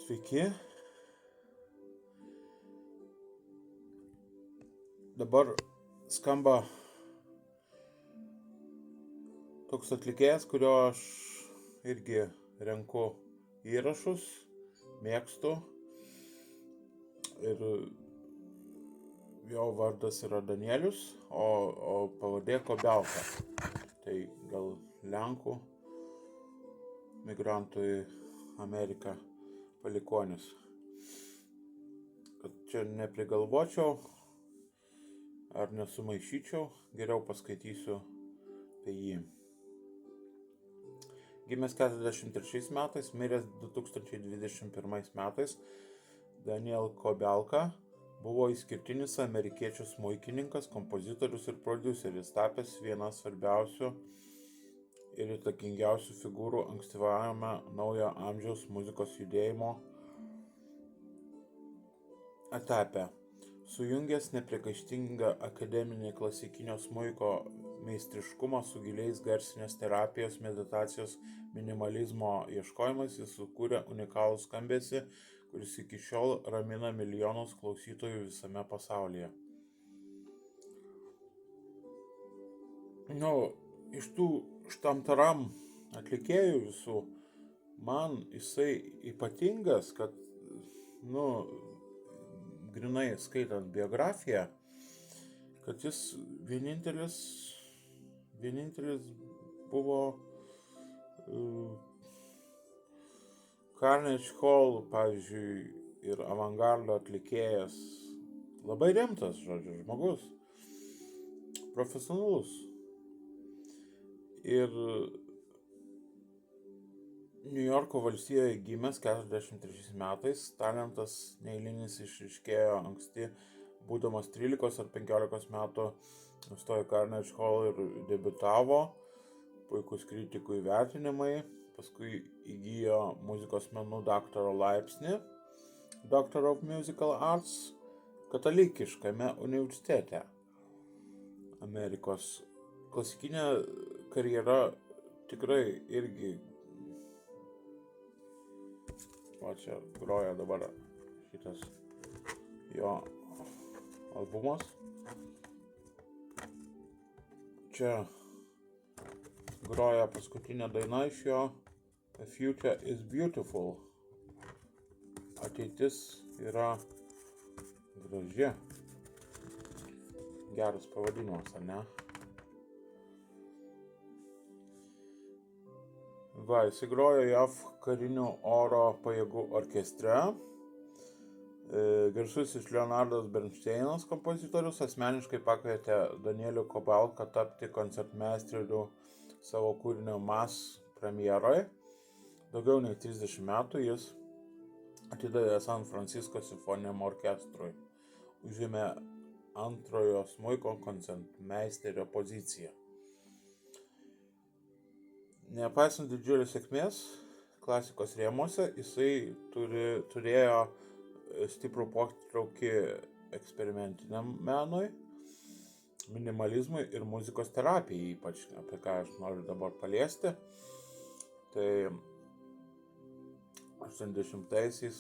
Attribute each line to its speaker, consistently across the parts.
Speaker 1: Sveiki. Dabar skamba toks atlikėjas, kurio aš irgi renku įrašus, mėgstu. Ir jo vardas yra Danielius, o pavardė Kobialka. Tai gal Lenkų migrantų į Ameriką palikuonis. Kad čia neprigalvočiau ar nesumaišyčiau, geriau paskaitysiu apie jį. Gimęs 43 metais, miręs 2021 metais, Daniel Kobialka buvo išskirtinis amerikiečių smuikininkas, kompozitorius ir prodiuseris, tapęs viena svarbiausių ir įtakingiausių figūrų ankstyvajame naujo amžiaus muzikos judėjimo etape. Sujungęs nepriekaištingą akademinį klasikinio smuiko meistriškumą su giliais garsinės terapijos, meditacijos, minimalizmo ieškojimais, jis sukūrė unikalų skambesį, kuris iki šiol ramina milijonus klausytojų visame pasaulyje. Iš tų štamtaram atlikėjų visų, man jisai ypatingas, kad, grinai skaitant biografiją, kad jis vienintelis buvo Carnegie Hall, pavyzdžiui, ir avangardo atlikėjas, labai rimtas, žmogus, profesionalus. Ir Niujorko valstijoje gimęs 43 metais, talentas neeilinis išryškėjo anksti, būdamas 13 ar 15 metų, nustojo Carnegie Hall ir debiutavo, puikus kritikų įvertinimai, paskui įgijo muzikos menų daktaro laipsnį, Doctor of Musical Arts, katalikiškame universitete Amerikos. Klasikinė karjera tikrai irgi, o čia groja dabar šitas jo albumas. Čia groja paskutinė daina iš jo, The Future is Beautiful. Ateitis yra graži. Geras pavadinimas, ar ne? Jis grojo JAV karinių oro pajėgų orkestre. Garsusis Leonardas Bernsteinas, kompozitorius, asmeniškai pakvietė Danielių Kobialką tapti koncertmeisteriu savo kūrinio Mass premjeroje. Daugiau nei 30 metų jis atidavė San Francisco simfoniniam orkestrui. Užėmė antrojo smuiko koncertmeisterio poziciją. Nepaisant didžiulės sėkmės klasikos rėmuose, jisai turėjo stiprų potraukį eksperimentiniam menui, minimalizmui ir muzikos terapijai, ypač apie ką aš noriu dabar paliesti. Tai 80-aisiais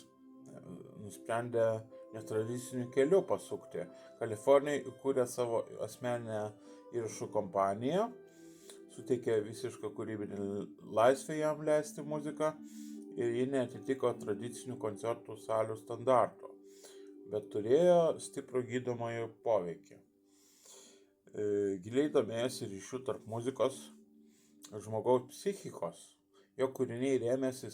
Speaker 1: nusprendė netradiciniu keliu pasukti. Kalifornijoje įkūrė savo asmeninę įrašų kompaniją, suteikė visišką kūrybinį laisvę jam leisti muziką ir ji neatitiko tradicinių koncertų salių standartų, bet turėjo stiprų gydomąjį poveikį. Giliai domėjosi ryšių tarp muzikos ir žmogaus psichikos. Jo kūriniai rėmėsi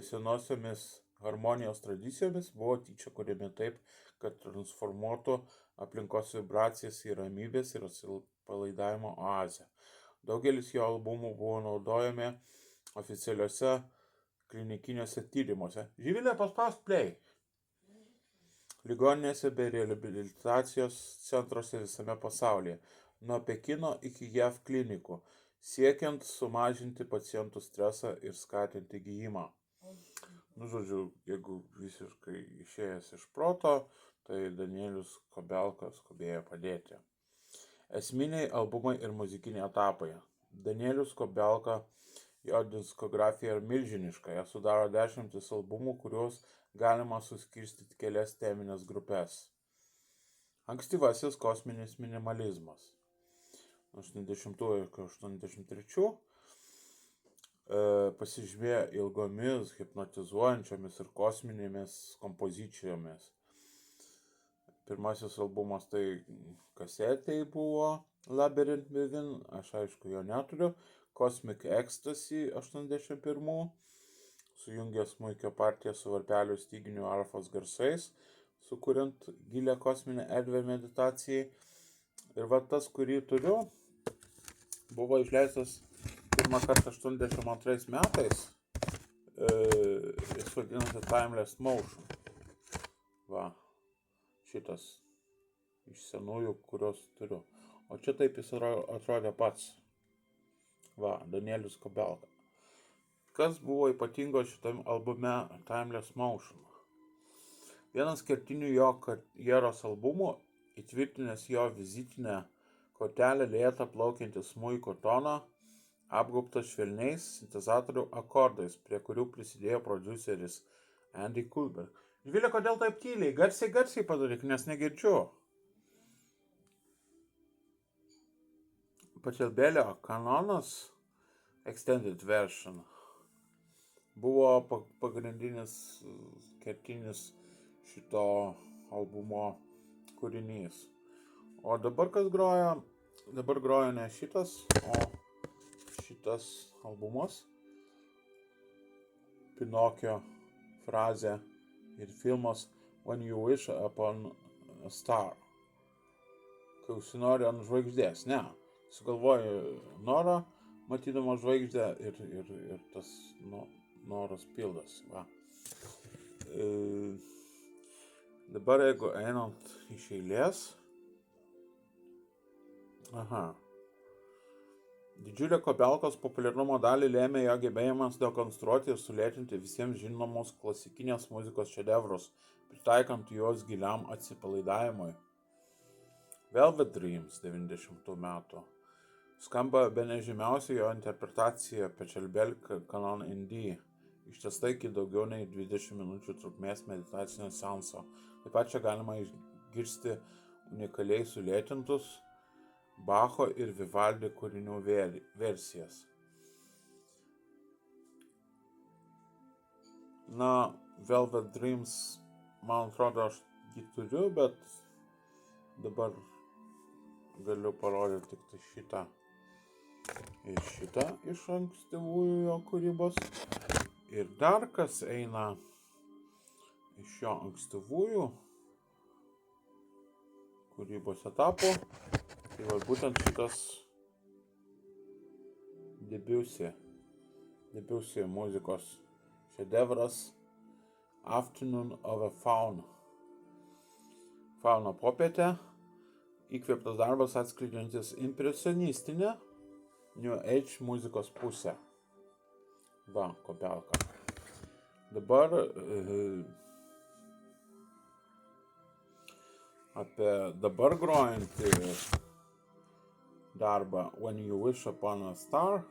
Speaker 1: senosiomis harmonijos tradicijomis, buvo tyčia kuriami taip, kad transformuotų aplinkos vibracijas į ramybės ir atsipalaidavimo oazę. Daugelis jo albumų buvo naudojami oficialiuose klinikiniuose tyrimuose. Živilė, paspausk play. Ligoninėse bei reabilitacijos centruose visame pasaulyje, nuo Pekino iki JAV klinikų, siekiant sumažinti pacientų stresą ir skatinti gijimą. Jeigu visiškai išėjęs iš proto, tai Danielius Kobialka skubėjo padėti. Esminiai albumai ir muzikiniai etapai. Danielius Kobialka Jo diskografija yra milžiniška, ją sudaro 10 albumų, kuriuos galima suskirstyti kelias teminės grupės. Ankstyvasis kosminis minimalizmas. 80-83 pasižymėjo ilgomis, hipnotizuojančiomis ir kosminėmis kompozicijomis. Pirmasis albumas tai kasetėj buvo Labyrinth Within, aš aišku jo neturiu, Cosmic Ecstasy 81, sujungė smuikio partiją su varpelio styginių arfos garsais, sukuriant gilę kosminę erdvę meditacijai. Ir va tas, kurį turiu, buvo išleistas pirmą kartą 82 metais, jis vadinasi Timeless Motion. Va, šitas iš senųjų, kurios turiu. O čia taip jis atrodė pats. Va, Danielius Kobelka. Kas buvo ypatingo šitam albume Timeless Motion? Vienas kertinių jo karjeros albumų, įtvirtinęs jo vizitinę kortelę lėtą plaukiantį smuiko toną, apgaubtas švelniais sintezatorių akordais, prie kurių prisidėjo prodiuseris Andy Kuhlberg. Žvilė, kodėl taip tyliai? Garsiai padaryk, nes negirdžiu. Pachelbelio kanonas Extended Version buvo pagrindinis kertinis šito albumo kūrinys. O dabar kas groja? Dabar groja ne šitas, o šitas albumas. Pinokio frazė ir filmas When You Wish Upon a Star. Kai užsinori ant žvaigždės, ne. Sugalvoji norą, matydama žvaigždę ir tas noras pildas. Va. Dabar jeigu einant iš eilės. Didžiulę Kobelkos populiarumo dalį lėmė jo gebėjimas dekonstruoti ir sulėtinti visiems žinomus klasikinės muzikos šedevrus, pritaikant juos giliam atsipalaidavimui. Velvet Dreams 90 metų. Skamba bene žymiausia jo interpretacija Pachelbel Canon in D, ištęsta iki daugiau nei 20 minučių trukmės meditacinio seanso. Taip pat čia galima išgirsti unikaliai sulėtintus Bacho ir Vivaldi kūrinių versijas. Na, Velvet Dreams, man atrodo, aš jį turiu, bet dabar galiu parodyti tik tai šitą ir šitą iš ankstyvųjų jo kūrybos. Ir dar kas eina iš jo ankstyvųjų kūrybos etapų, tai va būtent šitas Debussy muzikos šedevras Afternoon of a Faun. Fauno popietė, įkvėptas darbas atskleidžiantis impresionistinę New Age muzikos pusę. Va, Kobelka. Dabar apie dabar grojantį darbą When You Wish Upon a Star.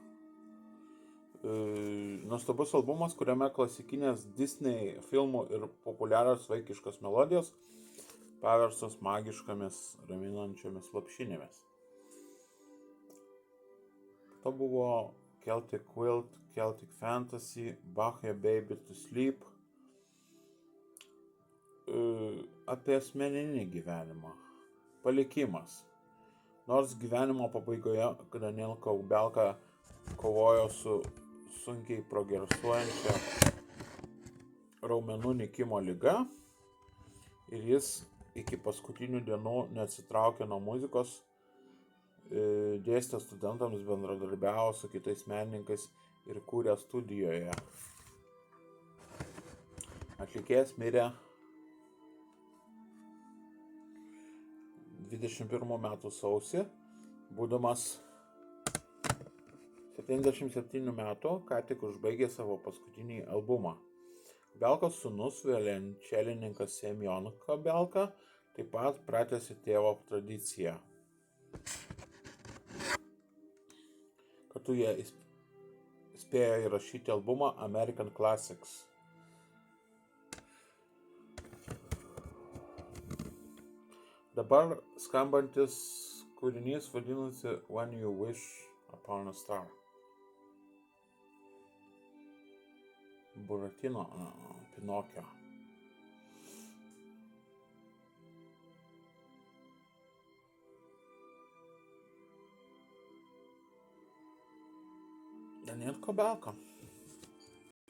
Speaker 1: Nuostabus albumas, kuriame klasikinės Disney filmų ir populiarios vaikiškos melodijos paverstos magiškomis raminančiomis lopšinėmis. To buvo Celtic Quilt, Celtic Fantasy, Bach Baby to Sleep, apie asmeninį gyvenimą, palikimas. Nors gyvenimo pabaigoje Daniel Kobelka kovojo su sunkiai progresuojančia raumenų nykimo liga ir jis iki paskutinių dienų neatsitraukė nuo muzikos, dėstė studentams, bendradarbiavo su kitais menininkais ir kūrė studijoje. Atlikėjas mirė 21 metų sausį, būdamas 77 metų, ką tik užbaigė savo paskutinį albumą. Kobelkos sūnus, violončelininkas Semjon Kobelka, taip pat pratęsė tėvo tradiciją. Kartu jie spėjo įrašyti albumą American Classics. Dabar skambantis kūrinys vadinasi When You Wish Upon a Star. Buratino, Pinokio. Daniel Kobelka.